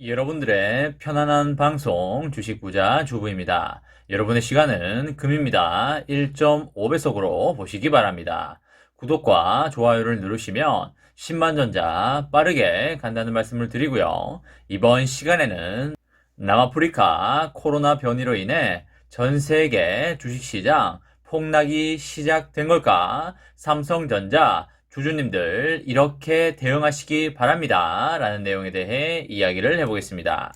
여러분들의 편안한 방송 주식부자 주부입니다. 여러분의 시간은 금입니다. 1.5배속으로 보시기 바랍니다. 구독과 좋아요를 누르시면 10만전자 빠르게 간다는 말씀을 드리고요. 이번 시간에는 남아프리카 코로나 변이로 인해 전 세계 주식시장 폭락이 시작된 걸까? 삼성전자 주주님들 이렇게 대응하시기 바랍니다. 라는 내용에 대해 이야기를 해보겠습니다.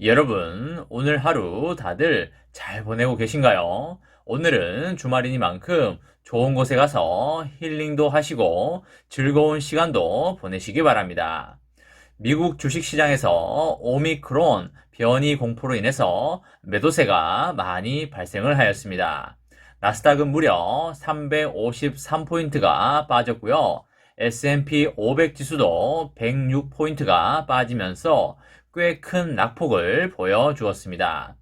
여러분, 오늘 하루 다들 잘 보내고 계신가요? 오늘은 주말이니만큼 좋은 곳에 가서 힐링도 하시고 즐거운 시간도 보내시기 바랍니다. 미국 주식시장에서 오미크론 변이 공포로 인해서 매도세가 많이 발생을 하였습니다. 나스닥은 무려 353포인트가 빠졌고요. S&P 500 지수도 106포인트가 빠지면서 꽤 큰 낙폭을 보여주었습니다.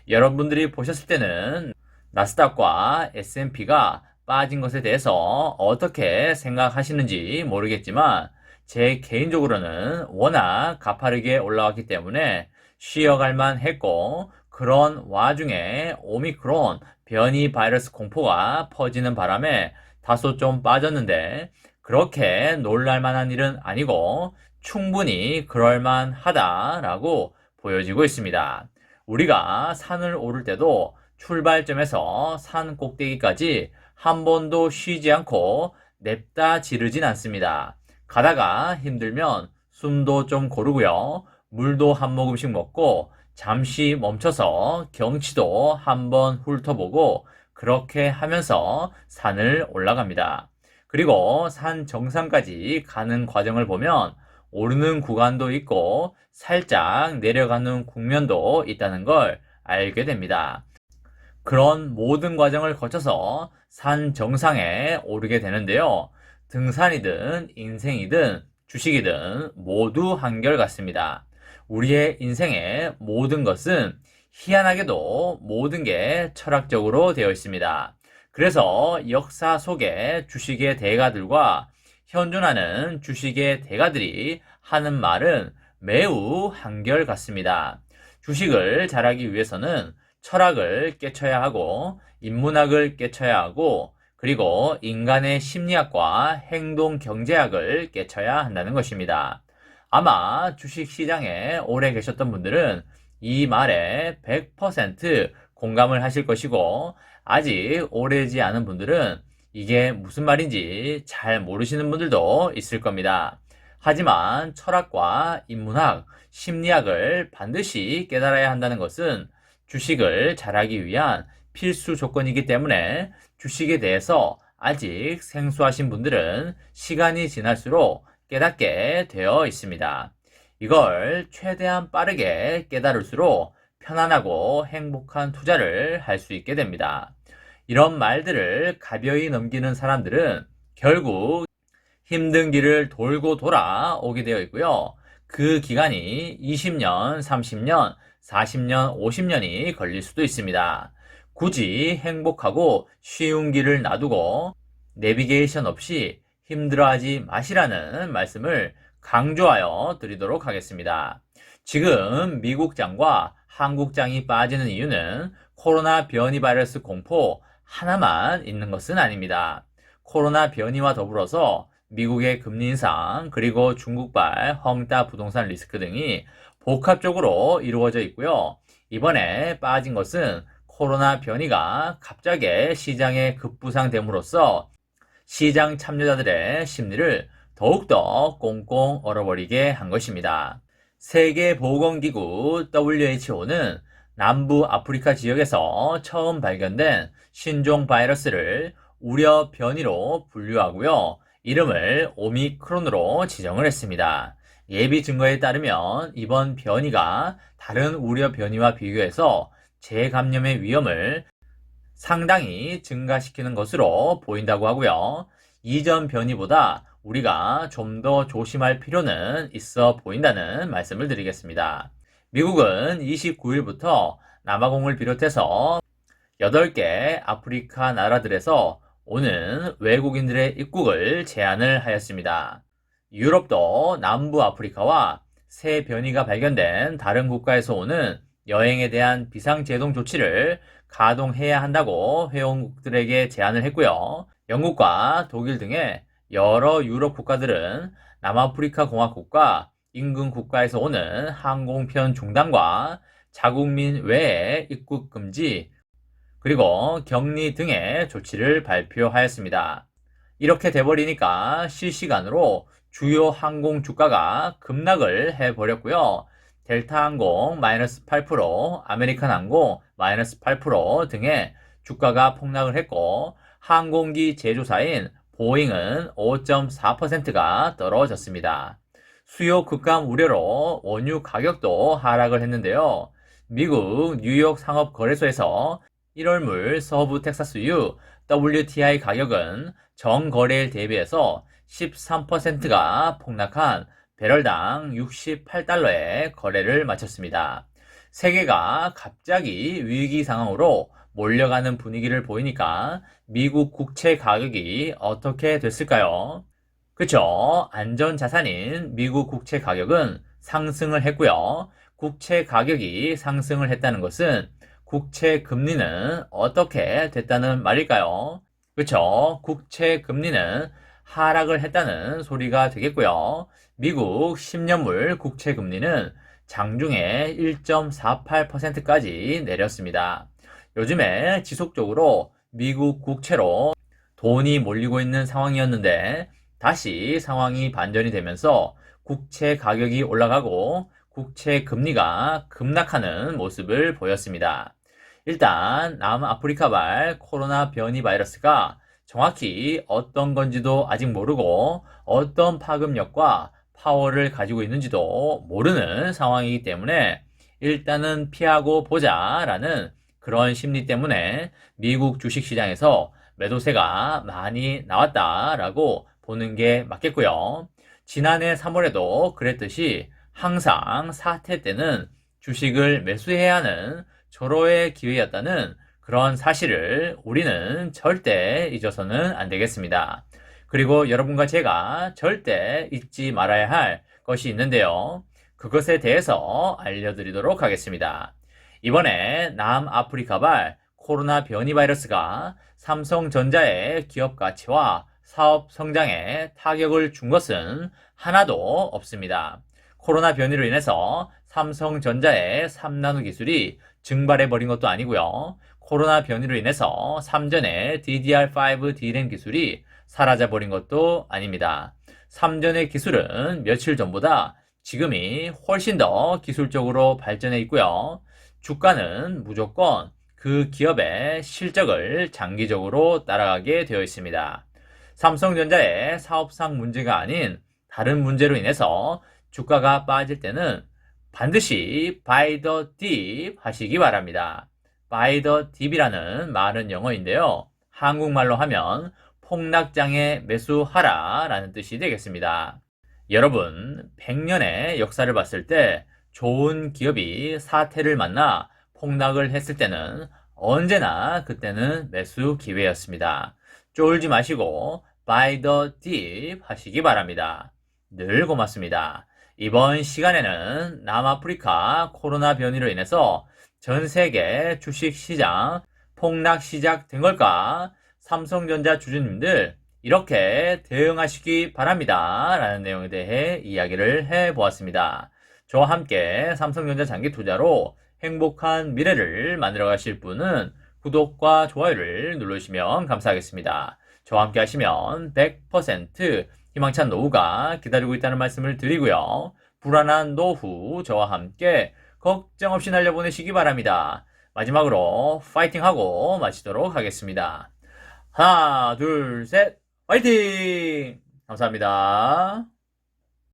여러분들이 보셨을 때는 나스닥과 S&P가 빠진 것에 대해서 어떻게 생각하시는지 모르겠지만 제 개인적으로는 워낙 가파르게 올라왔기 때문에 쉬어갈 만했고, 그런 와중에 오미크론 변이 바이러스 공포가 퍼지는 바람에 다소 좀 빠졌는데 그렇게 놀랄 만한 일은 아니고 충분히 그럴 만하다라고 보여지고 있습니다. 우리가 산을 오를 때도 출발점에서 산 꼭대기까지 한 번도 쉬지 않고 냅다 지르진 않습니다. 가다가 힘들면 숨도 좀 고르고요. 물도 한 모금씩 먹고 잠시 멈춰서 경치도 한번 훑어보고 그렇게 하면서 산을 올라갑니다. 그리고 산 정상까지 가는 과정을 보면 오르는 구간도 있고 살짝 내려가는 국면도 있다는 걸 알게 됩니다. 그런 모든 과정을 거쳐서 산 정상에 오르게 되는데요. 등산이든 인생이든 주식이든 모두 한결같습니다. 우리의 인생의 모든 것은 희한하게도 모든 게 철학적으로 되어 있습니다. 그래서 역사 속의 주식의 대가들과 현존하는 주식의 대가들이 하는 말은 매우 한결같습니다. 주식을 잘하기 위해서는 철학을 깨쳐야 하고 인문학을 깨쳐야 하고 그리고 인간의 심리학과 행동 경제학을 깨쳐야 한다는 것입니다. 아마 주식시장에 오래 계셨던 분들은 이 말에 100% 공감을 하실 것이고 아직 오래지 않은 분들은 이게 무슨 말인지 잘 모르시는 분들도 있을 겁니다. 하지만 철학과 인문학, 심리학을 반드시 깨달아야 한다는 것은 주식을 잘하기 위한 필수 조건이기 때문에 주식에 대해서 아직 생소하신 분들은 시간이 지날수록 깨닫게 되어 있습니다. 이걸 최대한 빠르게 깨달을수록 편안하고 행복한 투자를 할 수 있게 됩니다. 이런 말들을 가벼이 넘기는 사람들은 결국 힘든 길을 돌고 돌아오게 되어 있고요. 그 기간이 20년, 30년, 40년, 50년이 걸릴 수도 있습니다. 굳이 행복하고 쉬운 길을 놔두고 내비게이션 없이 힘들어하지 마시라는 말씀을 강조하여 드리도록 하겠습니다. 지금 미국장과 한국장이 빠지는 이유는 코로나 변이 바이러스 공포 하나만 있는 것은 아닙니다. 코로나 변이와 더불어서 미국의 금리 인상 그리고 중국발 헝다 부동산 리스크 등이 복합적으로 이루어져 있고요. 이번에 빠진 것은 코로나 변이가 갑자기 시장에 급부상됨으로써 시장 참여자들의 심리를 더욱더 꽁꽁 얼어버리게 한 것입니다. 세계보건기구 WHO는 남부 아프리카 지역에서 처음 발견된 신종 바이러스를 우려 변이로 분류하고요. 이름을 오미크론으로 지정을 했습니다. 예비 증거에 따르면 이번 변이가 다른 우려 변이와 비교해서 재감염의 위험을 상당히 증가시키는 것으로 보인다고 하고요. 이전 변이보다 우리가 좀 더 조심할 필요는 있어 보인다는 말씀을 드리겠습니다. 미국은 29일부터 남아공을 비롯해서 8개 아프리카 나라들에서 오는 외국인들의 입국을 제한을 하였습니다. 유럽도 남부 아프리카와 새 변이가 발견된 다른 국가에서 오는 여행에 대한 비상제동 조치를 가동해야 한다고 회원국들에게 제안을 했고요. 영국과 독일 등의 여러 유럽 국가들은 남아프리카 공화국과 인근 국가에서 오는 항공편 중단과 자국민 외에 입국 금지, 그리고 격리 등의 조치를 발표하였습니다. 이렇게 돼버리니까 실시간으로 주요 항공 주가가 급락을 해버렸고요. 델타항공 마이너스 8%, 아메리칸 항공 마이너스 8% 등의 주가가 폭락을 했고, 항공기 제조사인 보잉은 5.4%가 떨어졌습니다. 수요 급감 우려로 원유 가격도 하락을 했는데요. 미국 뉴욕 상업거래소에서 1월물 서부 텍사스유 WTI 가격은 전거래일 대비해서 13%가 폭락한 배럴당 68달러에 거래를 마쳤습니다. 세계가 갑자기 위기 상황으로 몰려가는 분위기를 보이니까 미국 국채 가격이 어떻게 됐을까요? 그쵸? 안전자산인 미국 국채 가격은 상승을 했고요. 국채 가격이 상승을 했다는 것은 국채 금리는 어떻게 됐다는 말일까요? 그쵸? 국채 금리는 하락을 했다는 소리가 되겠고요. 미국 10년물 국채 금리는 장중에 1.48%까지 내렸습니다. 요즘에 지속적으로 미국 국채로 돈이 몰리고 있는 상황이었는데 다시 상황이 반전이 되면서 국채 가격이 올라가고 국채 금리가 급락하는 모습을 보였습니다. 일단 남아프리카발 코로나 변이 바이러스가 정확히 어떤 건지도 아직 모르고 어떤 파급력과 파워를 가지고 있는지도 모르는 상황이기 때문에 일단은 피하고 보자라는 그런 심리 때문에 미국 주식시장에서 매도세가 많이 나왔다라고 보는 게 맞겠고요. 지난해 3월에도 그랬듯이 항상 사태 때는 주식을 매수해야 하는 절호의 기회였다는 그런 사실을 우리는 절대 잊어서는 안 되겠습니다. 그리고 여러분과 제가 절대 잊지 말아야 할 것이 있는데요. 그것에 대해서 알려드리도록 하겠습니다. 이번에 남아프리카발 코로나 변이 바이러스가 삼성전자의 기업 가치와 사업 성장에 타격을 준 것은 하나도 없습니다. 코로나 변이로 인해서 삼성전자의 3나노 기술이 증발해버린 것도 아니고요. 코로나 변이로 인해서 삼전의 DDR5 D램 기술이 사라져버린 것도 아닙니다. 삼전의 기술은 며칠 전보다 지금이 훨씬 더 기술적으로 발전해 있고요. 주가는 무조건 그 기업의 실적을 장기적으로 따라가게 되어 있습니다. 삼성전자의 사업상 문제가 아닌 다른 문제로 인해서 주가가 빠질 때는 반드시 buy the dip 하시기 바랍니다. buy the dip이라는 말은 영어인데요. 한국말로 하면 폭락장에 매수하라 라는 뜻이 되겠습니다. 여러분, 100년의 역사를 봤을 때 좋은 기업이 사태를 만나 폭락을 했을 때는 언제나 그때는 매수 기회였습니다. 쫄지 마시고 buy the dip 하시기 바랍니다. 늘 고맙습니다. 이번 시간에는 남아프리카 코로나 변이로 인해서 전 세계 주식시장 폭락 시작된 걸까? 삼성전자 주주님들 이렇게 대응하시기 바랍니다. 라는 내용에 대해 이야기를 해보았습니다. 저와 함께 삼성전자 장기 투자로 행복한 미래를 만들어 가실 분은 구독과 좋아요를 누르시면 감사하겠습니다. 저와 함께 하시면 100% 희망찬 노후가 기다리고 있다는 말씀을 드리고요. 불안한 노후 저와 함께 걱정 없이 날려보내시기 바랍니다. 마지막으로 파이팅하고 마치도록 하겠습니다. 하나, 둘, 셋, 파이팅! 감사합니다.